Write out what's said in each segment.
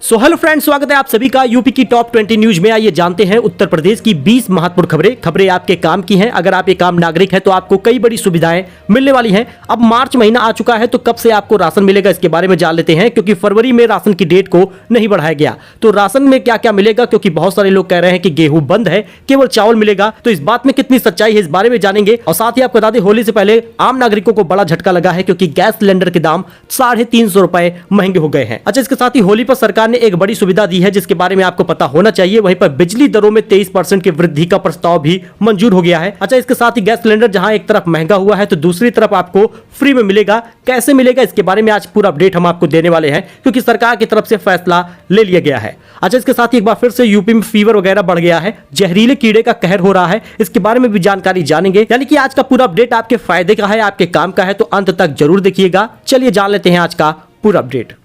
So hello friends, स्वागत है आप सभी का यूपी की टॉप 20 न्यूज में। आइए जानते हैं उत्तर प्रदेश की 20 महत्वपूर्ण खबरें आपके काम की हैं। अगर आप एक आम नागरिक हैं तो आपको कई बड़ी सुविधाएं मिलने वाली हैं। अब मार्च महीना आ चुका है तो कब से आपको राशन मिलेगा इसके बारे में जान लेते हैं, क्योंकि फरवरी में राशन की डेट को नहीं बढ़ाया गया। तो राशन में क्या क्या मिलेगा, क्योंकि बहुत सारे लोग कह रहे हैं कि गेहूं बंद है, केवल चावल मिलेगा। तो इस बात में कितनी सच्चाई है इस बारे में जानेंगे। और साथ ही आपको बता दें, होली से पहले आम नागरिकों को बड़ा झटका लगा है, क्योंकि गैस सिलेंडर के दाम 350 रुपए महंगे हो गए हैं। अच्छा, इसके साथ ही होली पर सरकार ने एक बड़ी सुविधा दी है जिसके बारे में आपको पता होना चाहिए। वहीं पर बिजली दरों में 23% की वृद्धि का प्रस्ताव भी मंजूर हो गया है। अच्छा, इसके साथ ही गैस सिलेंडर जहां एक तरफ महंगा हुआ है तो दूसरी तरफ आपको फ्री में मिलेगा। कैसे मिलेगा इसके बारे में आज पूरा अपडेट हम आपको देने वाले हैं, क्योंकि सरकार की तरफ से फैसला ले लिया गया है। अच्छा, इसके साथ ही एक बार फिर से यूपी में फीवर वगैरह बढ़ गया है, जहरीले कीड़े का कहर हो रहा है, इसके बारे में भी जानकारी जानेंगे। यानी कि आज का पूरा अपडेट आपके फायदे का है, आपके काम का है, तो अंत तक जरूर देखिएगा। चलिए जान लेते हैं आज का पूरा अपडेट।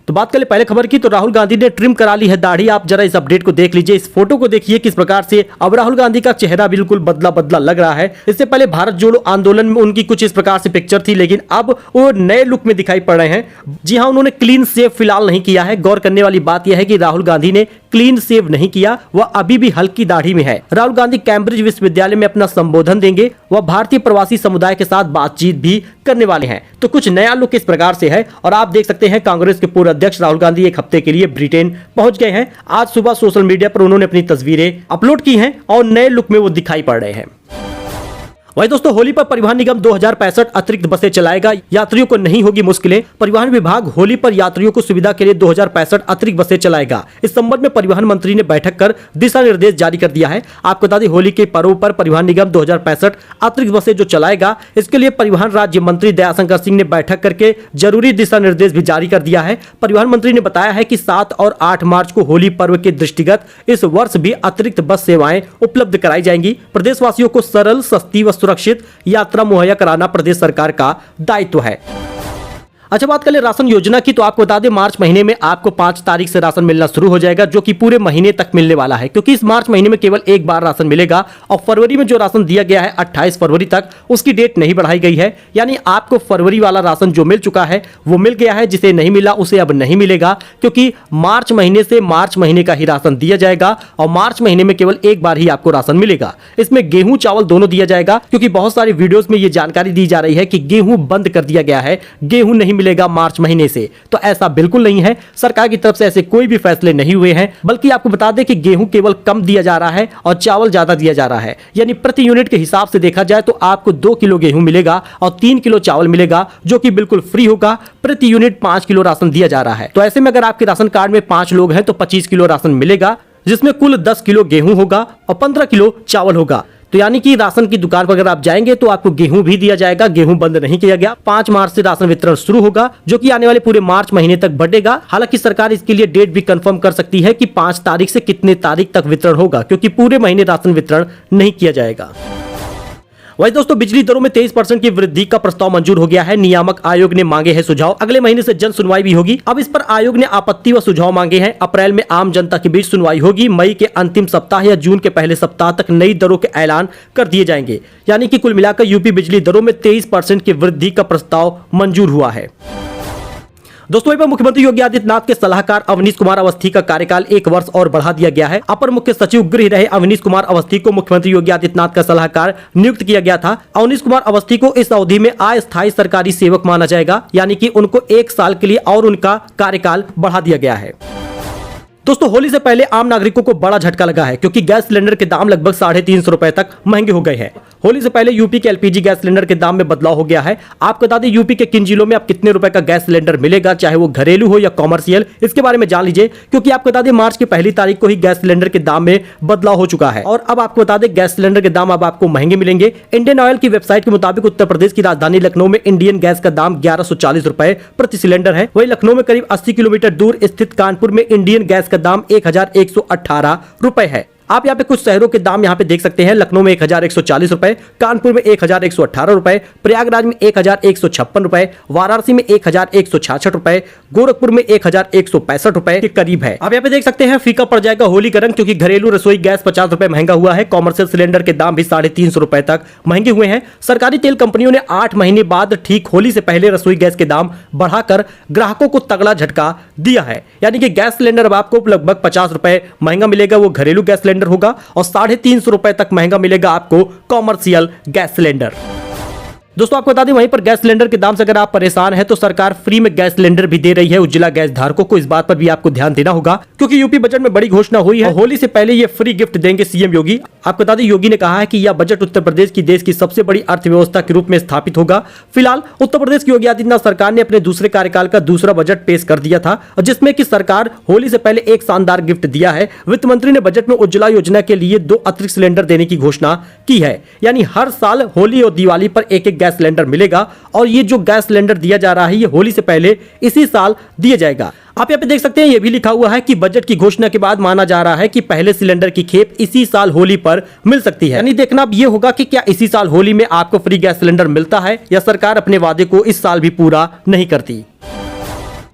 तो बात करें पहले खबर की, तो राहुल गांधी ने ट्रिम करा ली है दाढ़ी। आप जरा इस अपडेट को देख लीजिए, इस फोटो को देखिए किस प्रकार से अब राहुल गांधी का चेहरा बिल्कुल बदला बदला लग रहा है। इससे पहले भारत जोड़ो आंदोलन में उनकी कुछ इस प्रकार से पिक्चर थी, लेकिन अब वो नए लुक में दिखाई पड़ रहे हैं। जी हां, उन्होंने क्लीन शेव फिलहाल नहीं किया है। गौर करने वाली बात यह है कि राहुल गांधी ने क्लीन शेव नहीं किया, वह अभी भी हल्की दाढ़ी में है। राहुल गांधी कैम्ब्रिज विश्वविद्यालय में अपना संबोधन देंगे। वह भारतीय प्रवासी समुदाय के साथ बातचीत भी करने वाले हैं। तो कुछ नया लुक इस प्रकार से है। और आप देख सकते हैं, कांग्रेस के पूर्व अध्यक्ष राहुल गांधी एक हफ्ते के लिए ब्रिटेन पहुंच गए हैं। आज सुबह सोशल मीडिया पर उन्होंने अपनी तस्वीरें अपलोड की हैं और नए लुक में वो दिखाई पड़ रहे हैं। वही दोस्तों, होली पर परिवहन निगम 2065 अतिरिक्त बसें चलाएगा, यात्रियों को नहीं होगी मुश्किलें। परिवहन विभाग होली पर यात्रियों को सुविधा के लिए 2065 अतिरिक्त बसें चलाएगा। इस संबंध में परिवहन मंत्री ने बैठक कर दिशा निर्देश जारी कर दिया है। आपको बता दें, होली के पर्व पर परिवहन निगम 2065 अतिरिक्त बसें जो चलाएगा, इसके लिए परिवहन राज्य मंत्री दयाशंकर सिंह ने बैठक करके जरूरी दिशा निर्देश भी जारी कर दिया है। परिवहन मंत्री ने बताया है कि 7 और 8 मार्च को होली पर्व के दृष्टिगत इस वर्ष भी अतिरिक्त बस सेवाएं उपलब्ध कराई जाएंगी। प्रदेशवासियों को सरल, सस्ती व सुरक्षित यात्रा मुहैया कराना प्रदेश सरकार का दायित्व है। अच्छा, बात करें राशन योजना की, तो आपको बता दें, मार्च महीने में आपको 5 तारीख से राशन मिलना शुरू हो जाएगा, जो कि पूरे महीने तक मिलने वाला है, क्योंकि इस मार्च महीने में केवल एक बार राशन मिलेगा। और फरवरी में जो राशन दिया गया है 28 फरवरी तक, उसकी डेट नहीं बढ़ाई गई है। यानी आपको फरवरी वाला राशन जो मिल चुका है वो मिल गया है, जिसे नहीं मिला उसे अब नहीं मिलेगा, क्योंकि मार्च महीने से मार्च महीने का ही राशन दिया जाएगा। और मार्च महीने में केवल एक बार ही आपको राशन मिलेगा। इसमें गेहूं चावल दोनों दिया जाएगा, क्योंकि बहुत सारी वीडियोज में ये जानकारी दी जा रही है कि गेहूं बंद कर दिया गया है, गेहूं नहीं मिलेगा मार्च महीने से। तो ऐसा बिल्कुल नहीं है, सरकार की तरफ से ऐसे कोई भी फैसले नहीं हुए हैं। बल्कि आपको बता दें कि गेहूं केवल कम दिया जा रहा है और चावल ज्यादा दिया जा रहा है। यानी प्रति यूनिट के हिसाब से देखा जाए तो आपको 2 किलो गेहूं मिलेगा और 3 किलो चावल मिलेगा, जो कि बिल्कुल फ्री होगा। प्रति यूनिट 5 किलो राशन दिया जा रहा है। तो ऐसे में अगर आपके राशन कार्ड में 5 लोग हैं तो 25 किलो राशन मिलेगा, जिसमें कुल 10 किलो गेहूं होगा और 15 किलो चावल होगा। तो यानी कि राशन की दुकान पर अगर आप जाएंगे तो आपको गेहूं भी दिया जाएगा। गेहूं बंद नहीं किया गया। 5 मार्च से राशन वितरण शुरू होगा, जो कि आने वाले पूरे मार्च महीने तक बढ़ेगा। हालांकि सरकार इसके लिए डेट भी कंफर्म कर सकती है कि 5 तारीख से कितने तारीख तक वितरण होगा, क्योंकि पूरे महीने राशन वितरण नहीं किया जाएगा। वही दोस्तों, बिजली दरों में 23% की वृद्धि का प्रस्ताव मंजूर हो गया है। नियामक आयोग ने मांगे हैं सुझाव। अगले महीने से जन सुनवाई भी होगी। अब इस पर आयोग ने आपत्ति व सुझाव मांगे हैं। अप्रैल में आम जनता के बीच सुनवाई होगी। मई के अंतिम सप्ताह या जून के पहले सप्ताह तक नई दरों के ऐलान कर दिए जाएंगे। यानी कि कुल मिलाकर यूपी बिजली दरों में 23% की वृद्धि का प्रस्ताव मंजूर हुआ है। दोस्तों, वहीं पर मुख्यमंत्री योगी आदित्यनाथ के सलाहकार अवनीश कुमार अवस्थी का कार्यकाल 1 वर्ष और बढ़ा दिया गया है। अपर मुख्य सचिव गृह रहे अवनीश कुमार अवस्थी को मुख्यमंत्री योगी आदित्यनाथ का सलाहकार नियुक्त किया गया था। अवनीश कुमार अवस्थी को इस अवधि में अस्थायी सरकारी सेवक माना जाएगा, यानी कि उनको 1 साल के लिए और उनका कार्यकाल बढ़ा दिया गया है। दोस्तों, होली से पहले आम नागरिकों को बड़ा झटका लगा है, क्योंकि गैस सिलेंडर के दाम लगभग 350 रुपए तक महंगे हो गए हैं। होली से पहले यूपी के एलपीजी गैस सिलेंडर के दाम में बदलाव हो गया है। आपको बता दें, यूपी के किन जिलों में अब कितने रुपए का गैस सिलेंडर मिलेगा, चाहे वो घरेलू हो या कॉमर्शियल, इसके बारे में जान लीजिए। क्योंकि आपको बता दें, मार्च की पहली तारीख को ही गैस सिलेंडर के दाम में बदलाव हो चुका है। और अब आपको बता दें, गैस सिलेंडर के दाम अब आपको महंगे मिलेंगे। इंडियन ऑयल की वेबसाइट के मुताबिक उत्तर प्रदेश की राजधानी लखनऊ में इंडियन गैस का दाम 1140 रुपए प्रति सिलेंडर है। वही लखनऊ में करीब 80 किलोमीटर दूर स्थित कानपुर में इंडियन गैस का दाम 1118 रुपए है। आप यहाँ पे कुछ शहरों के दाम यहाँ पे देख सकते हैं। लखनऊ में 1140 रुपए, कानपुर में 1118 रुपए, प्रयागराज में 1156 रुपए, वाराणसी में 1166 रुपए, गोरखपुर में 1165 रुपए के करीब है। आप यहाँ पे देख सकते हैं फीका पड़ जाएगा होली का रंग, क्योंकि घरेलू रसोई गैस 50 रुपए महंगा हुआ है। कॉमर्शियल सिलेंडर के दाम भी 350 रुपए तक महंगे हुए हैं। सरकारी तेल कंपनियों ने 8 महीने बाद ठीक होली से पहले रसोई गैस के दाम बढ़ाकर ग्राहकों को तगड़ा झटका दिया है। यानी कि गैस सिलेंडर अब आपको लगभग 50 रुपए महंगा मिलेगा, वो घरेलू गैस सिलेंडर होगा, और 350 रुपए तक महंगा मिलेगा आपको कॉमर्शियल गैस सिलेंडर। दोस्तों आपको बता दें, वहीं पर गैस सिलेंडर के दाम से अगर आप परेशान हैं तो सरकार फ्री में गैस सिलेंडर भी दे रही है उज्ज्वला गैस धारकों को। इस बात पर भी आपको ध्यान देना होगा, क्योंकि यूपी बजट में बड़ी घोषणा हुई है। होली से पहले ये फ्री गिफ्ट देंगे सीएम योगी। आपको बता दें, योगी ने कहा है कि यह बजट उत्तर प्रदेश की देश की सबसे बड़ी अर्थव्यवस्था के रूप में स्थापित होगा। फिलहाल उत्तर प्रदेश की योगी आदित्यनाथ सरकार ने अपने दूसरे कार्यकाल का दूसरा बजट पेश कर दिया था, जिसमें कि सरकार होली से पहले एक शानदार गिफ्ट दिया है। वित्त मंत्री ने बजट में उज्ज्वला योजना के लिए 2 अतिरिक्त सिलेंडर देने की घोषणा की है। यानी हर साल होली और दिवाली पर एक गैस सिलेंडर मिलेगा, और ये जो गैस सिलेंडर दिया जा रहा है ये होली से पहले इसी साल दिया जाएगा। आप यहाँ पे देख सकते हैं, ये भी लिखा हुआ है कि बजट की घोषणा के बाद माना जा रहा है कि पहले सिलेंडर की खेप इसी साल होली पर मिल सकती है। यानी देखना अब ये होगा कि क्या इसी साल होली में आपको फ्री गैस सिलेंडर मिलता है, या सरकार अपने वादे को इस साल भी पूरा नहीं करती।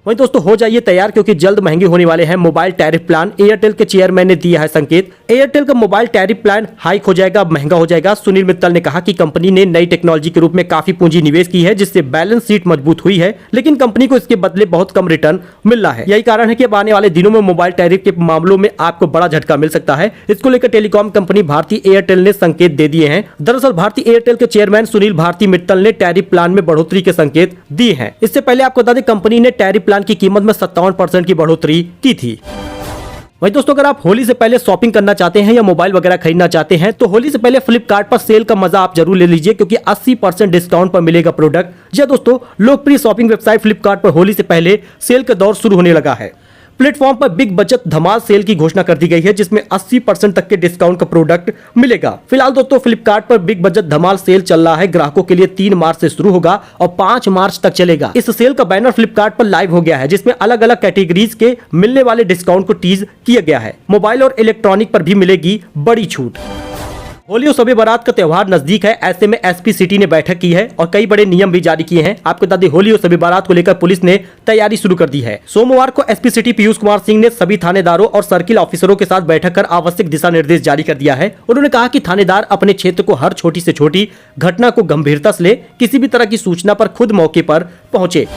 वहीं दोस्तों हो जाइए तैयार, क्योंकि जल्द महंगे होने वाले हैं मोबाइल टैरिफ प्लान। एयरटेल के चेयरमैन ने दिया है संकेत। एयरटेल का मोबाइल टैरिफ प्लान हाइक हो जाएगा, महंगा हो जाएगा। सुनील मित्तल ने कहा कि कंपनी ने नई टेक्नोलॉजी के रूप में काफी पूंजी निवेश की है, जिससे बैलेंस शीट मजबूत हुई है, लेकिन कंपनी को इसके बदले बहुत कम रिटर्न मिल रहा है। यही कारण है कि अब आने वाले दिनों में मोबाइल टैरिफ के मामलों में आपको बड़ा झटका मिल सकता है। इसको लेकर टेलीकॉम कंपनी भारती एयरटेल ने संकेत दे दिए हैं। दरअसल भारती एयरटेल के चेयरमैन सुनील भारती मित्तल ने टैरिफ प्लान में बढ़ोतरी के संकेत दिए हैं। इससे पहले आपको बता दें, कंपनी ने टैरिफ प्लान की कीमत में 57% की बढ़ोतरी की थी। वहीं दोस्तों अगर आप होली से पहले शॉपिंग करना चाहते हैं या मोबाइल वगैरह खरीदना चाहते हैं तो होली से पहले फ्लिपकार्ट पर सेल का मजा आप जरूर ले लीजिए, क्योंकि 80% डिस्काउंट पर मिलेगा प्रोडक्ट। जी दोस्तों, लोकप्रिय शॉपिंग वेबसाइट फ्लिपकार्ट पर होली से पहले सेल का दौर शुरू होने लगा है। प्लेटफॉर्म पर बिग बचत धमाल सेल की घोषणा कर दी गई है, जिसमें 80% तक के डिस्काउंट का प्रोडक्ट मिलेगा। फिलहाल दोस्तों फ्लिपकार्ट पर बिग बचत धमाल सेल चल रहा है, ग्राहकों के लिए 3 मार्च से शुरू होगा और 5 मार्च तक चलेगा। इस सेल का बैनर फ्लिपकार्ट पर लाइव हो गया है, जिसमें अलग अलग कैटेगरीज के मिलने वाले डिस्काउंट को टीज किया गया है। मोबाइल और इलेक्ट्रॉनिक पर भी मिलेगी बड़ी छूट। होली और शब बारात का त्यौहार नजदीक है, ऐसे में एसपी सिटी ने बैठक की है और कई बड़े नियम भी जारी किए हैं। आपको बता दें, होली और शब बारात को लेकर पुलिस ने तैयारी शुरू कर दी है। सोमवार को एसपी सिटी पीयूष कुमार सिंह ने सभी थानेदारों और सर्किल ऑफिसरों के साथ बैठक कर आवश्यक दिशा निर्देश जारी कर दिया है। उन्होंने कहा कि थानेदार अपने क्षेत्र को हर छोटी से छोटी घटना को गंभीरता से ले, किसी भी तरह की सूचना पर खुद मौके पर पहुंचे।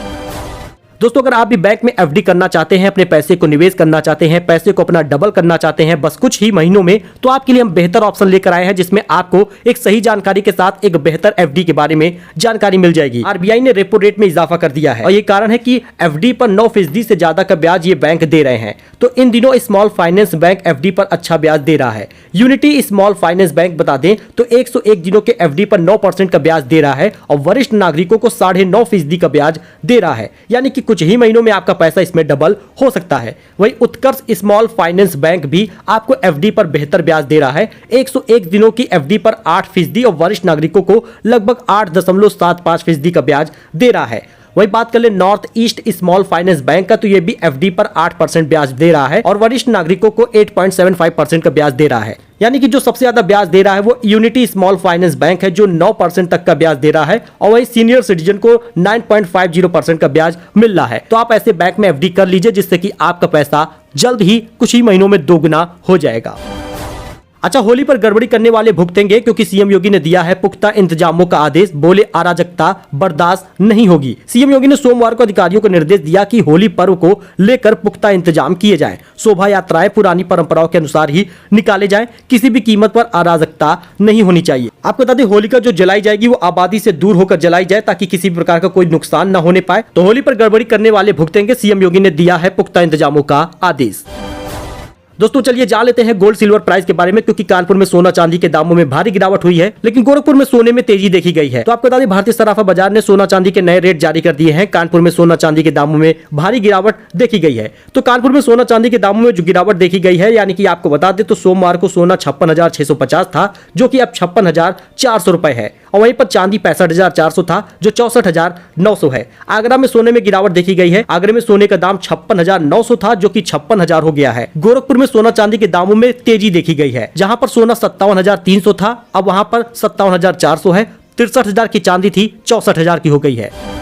दोस्तों अगर आप भी बैंक में एफडी करना चाहते हैं, अपने पैसे को निवेश करना चाहते हैं, पैसे को अपना डबल करना चाहते हैं बस कुछ ही महीनों में, तो आपके लिए हम बेहतर ऑप्शन लेकर आए हैं, जिसमें आपको एक सही जानकारी के साथ एक बेहतर एफडी के बारे में जानकारी मिल जाएगी। आरबीआई ने रेपो रेट में इजाफा कर दिया है और ये कारण है कि एफडी पर 9% से ज्यादा का ब्याज ये बैंक दे रहे हैं। तो इन दिनों स्मॉल फाइनेंस बैंक एफडी पर अच्छा ब्याज दे रहा है। यूनिटी स्मॉल फाइनेंस बैंक बता दें तो 101 दिनों के एफडी पर 9% का ब्याज दे रहा है और वरिष्ठ नागरिकों को 9.5% का ब्याज दे रहा है, यानी कि कुछ ही महीनों में आपका पैसा इसमें डबल हो सकता है। वहीं उत्कर्ष स्मॉल फाइनेंस बैंक भी आपको एफडी पर बेहतर ब्याज दे रहा है। 101 दिनों की एफडी पर 8% और वरिष्ठ नागरिकों को लगभग 8.75% का ब्याज दे रहा है। वही बात कर ले north east small finance bank का, तो ये भी एफडी पर 8% ब्याज दे रहा है और वरिष्ठ नागरिकों को 8.75% का ब्याज दे रहा है। यानी कि जो सबसे ज्यादा ब्याज दे रहा है वो यूनिटी स्मॉल फाइनेंस बैंक है, जो 9% तक का ब्याज दे रहा है और वही सीनियर सिटीजन को 9.50% का ब्याज मिल रहा है। तो आप ऐसे बैंक में एफडी कर लीजिए, जिससे कि आपका पैसा जल्द ही कुछ ही महीनों में दोगुना हो जाएगा। अच्छा, होली पर गड़बड़ी करने वाले भुगतेंगे, क्योंकि सीएम योगी ने दिया है पुख्ता इंतजामों का आदेश। बोले अराजकता बर्दाश्त नहीं होगी। सीएम योगी ने सोमवार को अधिकारियों को निर्देश दिया कि होली पर्व को लेकर पुख्ता इंतजाम किए जाएं। शोभा यात्राएं पुरानी परंपराओं के अनुसार ही निकाले जाएं, किसी भी कीमत पर अराजकता नहीं होनी चाहिए। आपको बता दें, होलिका जो जलाई जाएगी वो आबादी से दूर होकर जलाई जाए, ताकि किसी भी प्रकार का कोई नुकसान न होने पाए। तो होली पर गड़बड़ी करने वाले भुगतेंगे, सीएम योगी ने दिया है पुख्ता इंतजामों का आदेश। दोस्तों चलिए जान लेते हैं गोल्ड सिल्वर प्राइस के बारे में, क्योंकि कानपुर में सोना चांदी के दामों में भारी गिरावट हुई है, लेकिन गोरखपुर में सोने में तेजी देखी गई है। तो आपको बता दें, भारतीय सराफा बाजार ने सोना चांदी के नए रेट जारी कर दिए हैं। कानपुर में सोना चांदी के दामों में भारी गिरावट देखी गई है। तो कानपुर में सोना चांदी के दामों में जो गिरावट देखी गई है, यानी कि आपको बता दें तो सोमवार को सोना 56,650 था, जो कि अब 56,400 रुपए है। और वहीं पर चांदी 65,400 था जो 64,900 है। आगरा में सोने में गिरावट देखी गई है। आगरा में सोने का दाम 56,900 था जो कि 56,000 हो गया है। गोरखपुर में सोना चांदी के दामों में तेजी देखी गई है, जहां पर सोना 57,300 था, अब वहां पर 57,400 है। 63,000 की चांदी थी, 64,000 की हो गई है।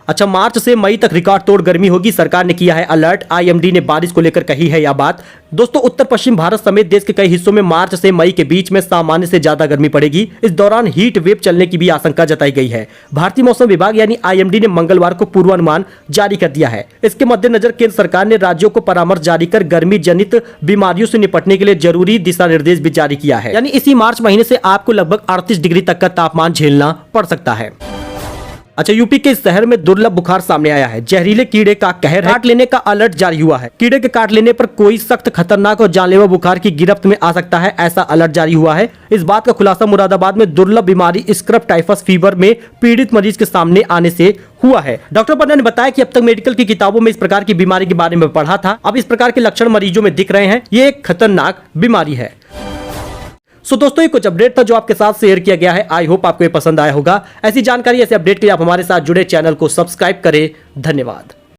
अच्छा, मार्च से मई तक रिकॉर्ड तोड़ गर्मी होगी, सरकार ने किया है अलर्ट। आईएमडी ने बारिश को लेकर कही है यह बात। दोस्तों, उत्तर पश्चिम भारत समेत देश के कई हिस्सों में मार्च से मई के बीच में सामान्य से ज्यादा गर्मी पड़ेगी। इस दौरान हीट वेव चलने की भी आशंका जताई गई है। भारतीय मौसम विभाग यानी आईएमडी ने मंगलवार को पूर्वानुमान जारी कर दिया है। इसके मद्देनजर केंद्र सरकार ने राज्यों को परामर्श जारी कर गर्मी जनित बीमारियों से निपटने के लिए जरूरी दिशा निर्देश भी जारी किया है। यानी इसी मार्च महीने से आपको लगभग 38 डिग्री तक का तापमान झेलना पड़ सकता है। अच्छा, यूपी के शहर में दुर्लभ बुखार सामने आया है। जहरीले कीड़े का कहर है, काट लेने का अलर्ट जारी हुआ है। कीड़े के काट लेने पर कोई सख्त, खतरनाक और जानलेवा बुखार की गिरफ्त में आ सकता है, ऐसा अलर्ट जारी हुआ है। इस बात का खुलासा मुरादाबाद में दुर्लभ बीमारी स्क्रब टाइफस फीवर में पीड़ित मरीज के सामने आने से हुआ है। डॉक्टर पन्ना ने बताया कि अब तक मेडिकल की किताबों में इस प्रकार की बीमारी के बारे में पढ़ा था, अब इस प्रकार के लक्षण मरीजों में दिख रहे हैं। ये एक खतरनाक बीमारी है। सो दोस्तों, ये कुछ अपडेट था जो आपके साथ शेयर किया गया है। आई होप आपको ये पसंद आया होगा। ऐसी जानकारी, ऐसे अपडेट के लिए आप हमारे साथ जुड़े, चैनल को सब्सक्राइब करें। धन्यवाद।